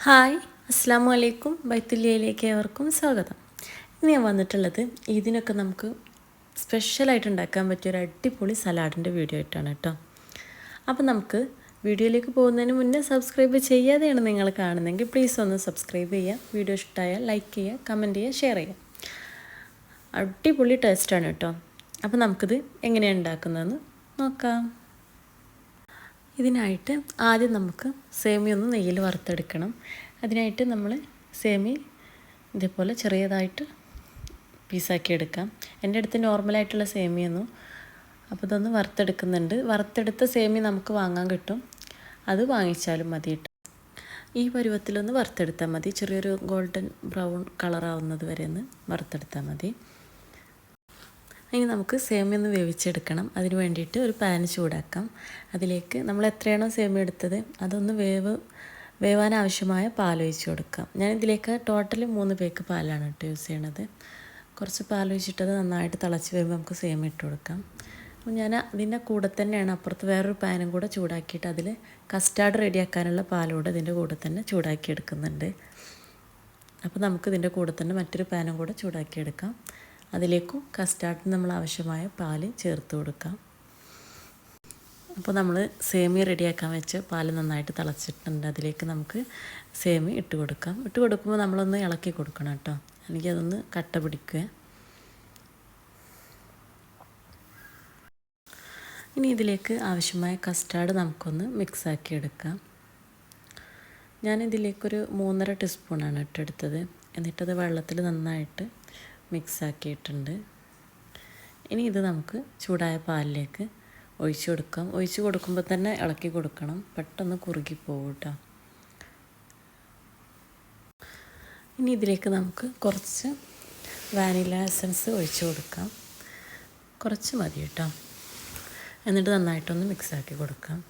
Hi, അസ്സാം വലൈക്കും. ബൈത്തുല്യയിലേക്ക് ഏവർക്കും സ്വാഗതം. ഇന്ന് ഞാൻ വന്നിട്ടുള്ളത് ഇതിനൊക്കെ നമുക്ക് സ്പെഷ്യലായിട്ട് ഉണ്ടാക്കാൻ പറ്റിയൊരു അടിപൊളി സലാഡിൻ്റെ വീഡിയോ ആയിട്ടാണ് കേട്ടോ. അപ്പോൾ നമുക്ക് വീഡിയോയിലേക്ക് പോകുന്നതിന് മുന്നേ സബ്സ്ക്രൈബ് ചെയ്യാതെയാണ് നിങ്ങൾ കാണുന്നതെങ്കിൽ പ്ലീസ് ഒന്ന് സബ്സ്ക്രൈബ് ചെയ്യുക. വീഡിയോ ഇഷ്ടമായാൽ ലൈക്ക് ചെയ്യുക, കമൻറ്റ് ചെയ്യുക, ഷെയർ ചെയ്യുക. അടിപൊളി ടേസ്റ്റാണ് കേട്ടോ. അപ്പോൾ നമുക്കിത് എങ്ങനെയാണ് ഉണ്ടാക്കുന്നതെന്ന് നോക്കാം. ഇതിനായിട്ട് ആദ്യം നമുക്ക് സേമിയ ഒന്ന് നെയ്യിൽ വറുത്തെടുക്കണം. അതിനായിട്ട് നമ്മൾ സേമിയ ഇതേപോലെ ചെറിയതായിട്ട് പീസാക്കി എടുക്കാം. എൻ്റെ അടുത്ത് നോർമലായിട്ടുള്ള സേമിയൊന്നും, അപ്പോൾ ഇതൊന്ന് വറുത്തെടുക്കുന്നുണ്ട്. വറുത്തെടുത്ത സേമിയ നമുക്ക് വാങ്ങാൻ കിട്ടും, അത് വാങ്ങിച്ചാലും മതി കേട്ടോ. ഈ പരുവത്തിലൊന്ന് വറുത്തെടുത്താൽ മതി. ചെറിയൊരു ഗോൾഡൻ ബ്രൗൺ കളറാവുന്നത് വരെ ഒന്ന് വറുത്തെടുത്താൽ മതി. ഇനി നമുക്ക് സേമിയ ഒന്ന് വേവിച്ചെടുക്കണം. അതിന് വേണ്ടിയിട്ട് ഒരു പാൻ ചൂടാക്കാം. അതിലേക്ക് നമ്മൾ എത്രയാണോ സേമിയ എടുത്തത് അതൊന്ന് വേവാൻ ആവശ്യമായ പാലൊഴിച്ച് കൊടുക്കാം. ഞാൻ ഇതിലേക്ക് ടോട്ടൽ 3 പേക്ക് പാലാണ് കേട്ടോ യൂസ് ചെയ്യണത്. കുറച്ച് പാലൊഴിച്ചിട്ടത് നന്നായിട്ട് തിളച്ച് വരുമ്പോൾ നമുക്ക് സേമിയ ഇട്ട് കൊടുക്കാം. അപ്പോൾ ഞാൻ അതിൻ്റെ കൂടെ തന്നെയാണ് അപ്പുറത്ത് വേറൊരു പാനും കൂടെ ചൂടാക്കിയിട്ട് അതിൽ കസ്റ്റാർഡ് റെഡിയാക്കാനുള്ള പാലൂടെ ഇതിൻ്റെ കൂടെ തന്നെ ചൂടാക്കി എടുക്കുന്നുണ്ട്. അപ്പോൾ നമുക്ക് ഇതിൻ്റെ കൂടെ തന്നെ മറ്റൊരു പാനും കൂടെ ചൂടാക്കിയെടുക്കാം. അതിലേക്കും കസ്റ്റാർഡിന് നമ്മൾ ആവശ്യമായ പാല് ചേർത്ത് കൊടുക്കാം. അപ്പോൾ നമ്മൾ സേമിയ റെഡിയാക്കാൻ വെച്ച് പാല് നന്നായിട്ട് തിളച്ചിട്ടുണ്ട്. അതിലേക്ക് നമുക്ക് സേമിയ ഇട്ട് കൊടുക്കാം. ഇട്ട് കൊടുക്കുമ്പോൾ നമ്മളൊന്ന് ഇളക്കി കൊടുക്കണം കേട്ടോ, എനിക്കതൊന്ന് കട്ട പിടിക്കുക. ഇനി ഇതിലേക്ക് ആവശ്യമായ കസ്റ്റാർഡ് നമുക്കൊന്ന് മിക്സാക്കി എടുക്കാം. ഞാനിതിലേക്കൊരു 3.5 ടീസ്പൂണാണ് ഇട്ടെടുത്തത്. എന്നിട്ടത് വെള്ളത്തിൽ നന്നായിട്ട് മിക്സാക്കിയിട്ടുണ്ട്. ഇനി ഇത് നമുക്ക് ചൂടായ പാലിലേക്ക് ഒഴിച്ച് കൊടുക്കാം. ഒഴിച്ച് കൊടുക്കുമ്പോൾ തന്നെ ഇളക്കി കൊടുക്കണം, പെട്ടെന്ന് കുറുകിപ്പോകും കേട്ടോ. ഇനി ഇതിലേക്ക് നമുക്ക് കുറച്ച് വാനില എസൻസ് ഒഴിച്ച് കൊടുക്കാം. കുറച്ച് മതി കേട്ടോ. എന്നിട്ട് നന്നായിട്ടൊന്ന് മിക്സാക്കി കൊടുക്കാം.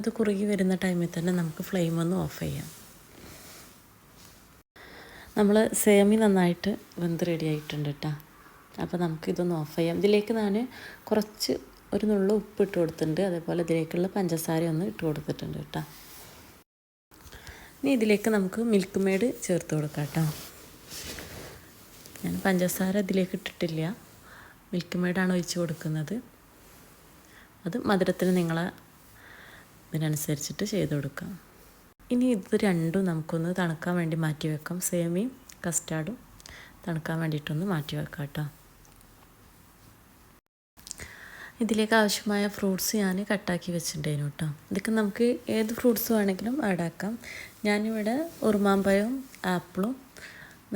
അത് കുറുകി വരുന്ന ടൈമിൽ തന്നെ നമുക്ക് ഫ്ലെയിം ഒന്ന് ഓഫ് ചെയ്യാം. നമ്മൾ സേമിയ നന്നായിട്ട് വെന്ത് റെഡി ആയിട്ടുണ്ട് കേട്ടോ. അപ്പോൾ നമുക്കിതൊന്ന് ഓഫ് ചെയ്യാം. ഇതിലേക്ക് ഞാൻ കുറച്ച് ഒരു നുള്ളു ഉപ്പ് ഇട്ട് കൊടുത്തിട്ടുണ്ട്. അതേപോലെ ഇതിലേക്കുള്ള പഞ്ചസാര ഒന്ന് ഇട്ട് കൊടുത്തിട്ടുണ്ട് കേട്ടോ. ഇനി ഇതിലേക്ക് നമുക്ക് മിൽക്ക് മെയ്ഡ് ചേർത്ത് കൊടുക്കാം കേട്ടോ. ഞാൻ പഞ്ചസാര ഇതിലേക്ക് ഇട്ടിട്ടില്ല, മിൽക്ക് മെയ്ഡാണ് ഒഴിച്ച് കൊടുക്കുന്നത്. അത് മധുരത്തിന് നിങ്ങളെ ഇതിനനുസരിച്ചിട്ട് ചെയ്ത് കൊടുക്കാം. ഇനി ഇത് രണ്ടും നമുക്കൊന്ന് തണുക്കാൻ വേണ്ടി മാറ്റി വെക്കാം. സേമിയയും കസ്റ്റാർഡും തണുക്കാൻ വേണ്ടിയിട്ടൊന്ന് മാറ്റി വെക്കാം കേട്ടോ. ഇതിലേക്ക് ആവശ്യമായ ഫ്രൂട്ട്സ് ഞാൻ കട്ടാക്കി വെച്ചിട്ടുണ്ടായിരുന്നു കേട്ടോ. ഇതൊക്കെ നമുക്ക് ഏത് ഫ്രൂട്ട്സ് വേണമെങ്കിലും ആഡാക്കാം. ഞാനിവിടെ ഉറുമാമ്പഴവും ആപ്പിളും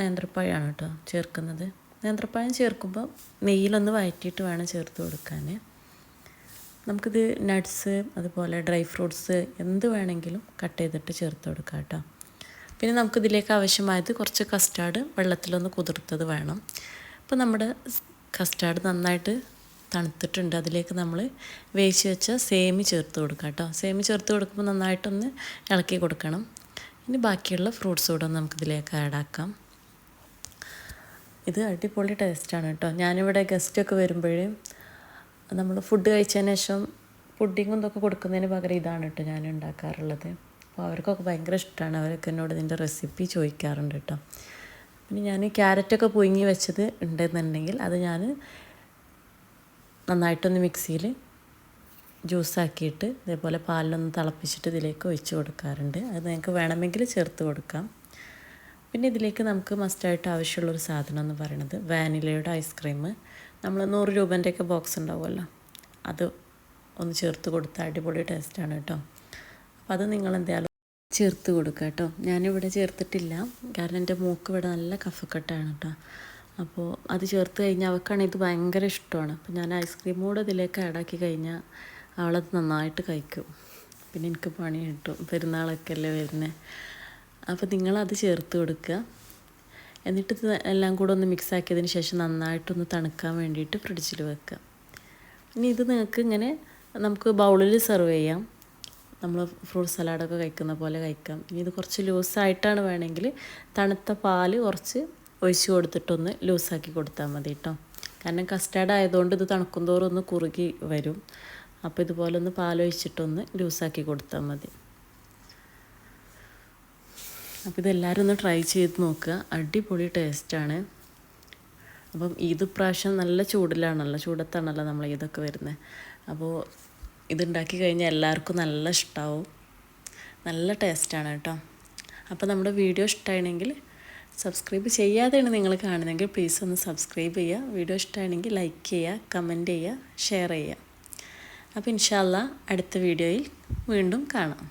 നേന്ത്രപ്പഴമാണ് കേട്ടോ ചേർക്കുന്നത്. നേന്ത്രപ്പഴം ചേർക്കുമ്പോൾ നെയ്യിലൊന്ന് വഴറ്റിയിട്ട് വേണം ചേർത്ത് കൊടുക്കാൻ. നമുക്കിത് നട്ട്സ് അതുപോലെ ഡ്രൈ ഫ്രൂട്ട്സ് എന്ത് വേണമെങ്കിലും കട്ട് ചെയ്തിട്ട് ചേർത്ത് കൊടുക്കാം കേട്ടോ. പിന്നെ നമുക്കിതിലേക്ക് ആവശ്യമായത് കുറച്ച് കസ്റ്റാർഡ് വെള്ളത്തിലൊന്ന് കുതിർത്തത് വേണം. അപ്പോൾ നമ്മുടെ കസ്റ്റാർഡ് നന്നായിട്ട് തണുത്തിട്ടുണ്ട്. അതിലേക്ക് നമ്മൾ വേവിച്ച് വെച്ച സേമി ചേർത്ത് കൊടുക്കാം കേട്ടോ. സേമി ചേർത്ത് കൊടുക്കുമ്പോൾ നന്നായിട്ടൊന്ന് ഇളക്കി കൊടുക്കണം. ഇനി ബാക്കിയുള്ള ഫ്രൂട്ട്സ് കൂടെ നമുക്കിതിലേക്ക് ആഡാക്കാം. ഇത് അടിപൊളി ടേസ്റ്റാണ് കേട്ടോ. ഞാനിവിടെ ഗസ്റ്റൊക്കെ വരുമ്പോഴേ നമ്മൾ ഫുഡ് കഴിച്ചതിന് ശേഷം പുഡിങ്ങും ഇതൊക്കെ കൊടുക്കുന്നതിന് പകരം ഇതാണ് കേട്ടോ ഞാൻ ഉണ്ടാക്കാറുള്ളത്. അപ്പോൾ അവർക്കൊക്കെ ഭയങ്കര ഇഷ്ടമാണ്. അവരൊക്കെ എന്നോട് ഇതിൻ്റെ റെസിപ്പി ചോദിക്കാറുണ്ട് കേട്ടോ. പിന്നെ ഞാൻ ക്യാരറ്റൊക്കെ പുഴുങ്ങി വെച്ചത് ഉണ്ടെന്നുണ്ടെങ്കിൽ അത് ഞാൻ നന്നായിട്ടൊന്ന് മിക്സിയിൽ ജ്യൂസാക്കിയിട്ട് ഇതേപോലെ പാലിലൊന്ന് തിളപ്പിച്ചിട്ട് ഇതിലേക്ക് ഒഴിച്ച് കൊടുക്കാറുണ്ട്. അത് നിങ്ങൾക്ക് വേണമെങ്കിൽ ചേർത്ത് കൊടുക്കാം. പിന്നെ ഇതിലേക്ക് നമുക്ക് മസ്റ്റായിട്ട് ആവശ്യമുള്ളൊരു സാധനം എന്ന് പറയുന്നത് വാനിലയുടെ ഐസ്ക്രീം. നമ്മൾ 100 രൂപേൻ്റെയൊക്കെ ബോക്സ് ഉണ്ടാവുമല്ലോ, അത് ഒന്ന് ചേർത്ത് കൊടുത്താൽ അടിപൊളി ടേസ്റ്റാണ് കേട്ടോ. അപ്പോൾ അത് നിങ്ങൾ എന്തായാലും ചേർത്ത് കൊടുക്കുക കേട്ടോ. ഞാനിവിടെ ചേർത്തിട്ടില്ല, കാരണം എൻ്റെ മൂക്ക് ഇവിടെ നല്ല കഫക്കെട്ടാണ് കേട്ടോ. അപ്പോൾ അത് ചേർത്ത് കഴിഞ്ഞാൽ അവൾക്കാണെങ്കിൽ ഇത് ഭയങ്കര ഇഷ്ടമാണ്. അപ്പോൾ ഞാൻ ഐസ്ക്രീം കൂടെ ഇതിലേക്ക് ആഡാക്കി കഴിഞ്ഞാൽ അവളത് നന്നായിട്ട് കഴിക്കും. പിന്നെ എനിക്ക് പണി കിട്ടും, പെരുന്നാളൊക്കെ അല്ലേ വരുന്നത്. അപ്പോൾ നിങ്ങളത് ചേർത്ത് കൊടുക്കുക. എന്നിട്ട് ഇത് എല്ലാം കൂടെ ഒന്ന് മിക്സാക്കിയതിന് ശേഷം നന്നായിട്ടൊന്ന് തണുക്കാൻ വേണ്ടിയിട്ട് ഫ്രിഡ്ജിൽ വെക്കുക. ഇനി ഇത് നിങ്ങൾക്ക് ഇങ്ങനെ നമുക്ക് ബൗളിൽ സെർവ് ചെയ്യാം. നമ്മൾ ഫ്രൂട്ട് സലാഡൊക്കെ കഴിക്കുന്ന പോലെ കഴിക്കാം. ഇനി ഇത് കുറച്ച് ലൂസായിട്ടാണ് വേണമെങ്കിൽ തണുത്ത പാല് കുറച്ച് ഒഴിച്ച് കൊടുത്തിട്ടൊന്ന് ലൂസാക്കി കൊടുത്താൽ മതി കേട്ടോ. കാരണം കസ്റ്റാർഡ് ആയതുകൊണ്ട് ഇത് തണുക്കും തോറും ഒന്ന് കുറുകി വരും. അപ്പോൾ ഇതുപോലെ ഒന്ന് പാലൊഴിച്ചിട്ടൊന്ന് ലൂസാക്കി കൊടുത്താൽ മതി. അപ്പോൾ ഇതെല്ലാവരും ഒന്ന് ട്രൈ ചെയ്ത് നോക്കുക, അടിപൊളി ടേസ്റ്റാണ്. അപ്പം ഈദ് പ്രാവശ്യം നല്ല ചൂടിലാണല്ലോ, ചൂടത്താണല്ലോ നമ്മൾ ഇതൊക്കെ വരുന്നത്. അപ്പോൾ ഇതുണ്ടാക്കി കഴിഞ്ഞാൽ എല്ലാവർക്കും നല്ല ഇഷ്ടമാവും, നല്ല ടേസ്റ്റാണ് കേട്ടോ. അപ്പോൾ നമ്മുടെ വീഡിയോ ഇഷ്ടമാണെങ്കിൽ സബ്സ്ക്രൈബ് ചെയ്യാതെയാണ് നിങ്ങൾ കാണുന്നതെങ്കിൽ പ്ലീസ് ഒന്ന് സബ്സ്ക്രൈബ് ചെയ്യുക. വീഡിയോ ഇഷ്ടമാണെങ്കിൽ ലൈക്ക് ചെയ്യുക, കമൻറ്റ് ചെയ്യുക, ഷെയർ ചെയ്യുക. അപ്പോൾ ഇൻഷാ അല്ലാഹ് അടുത്ത വീഡിയോയിൽ വീണ്ടും കാണാം.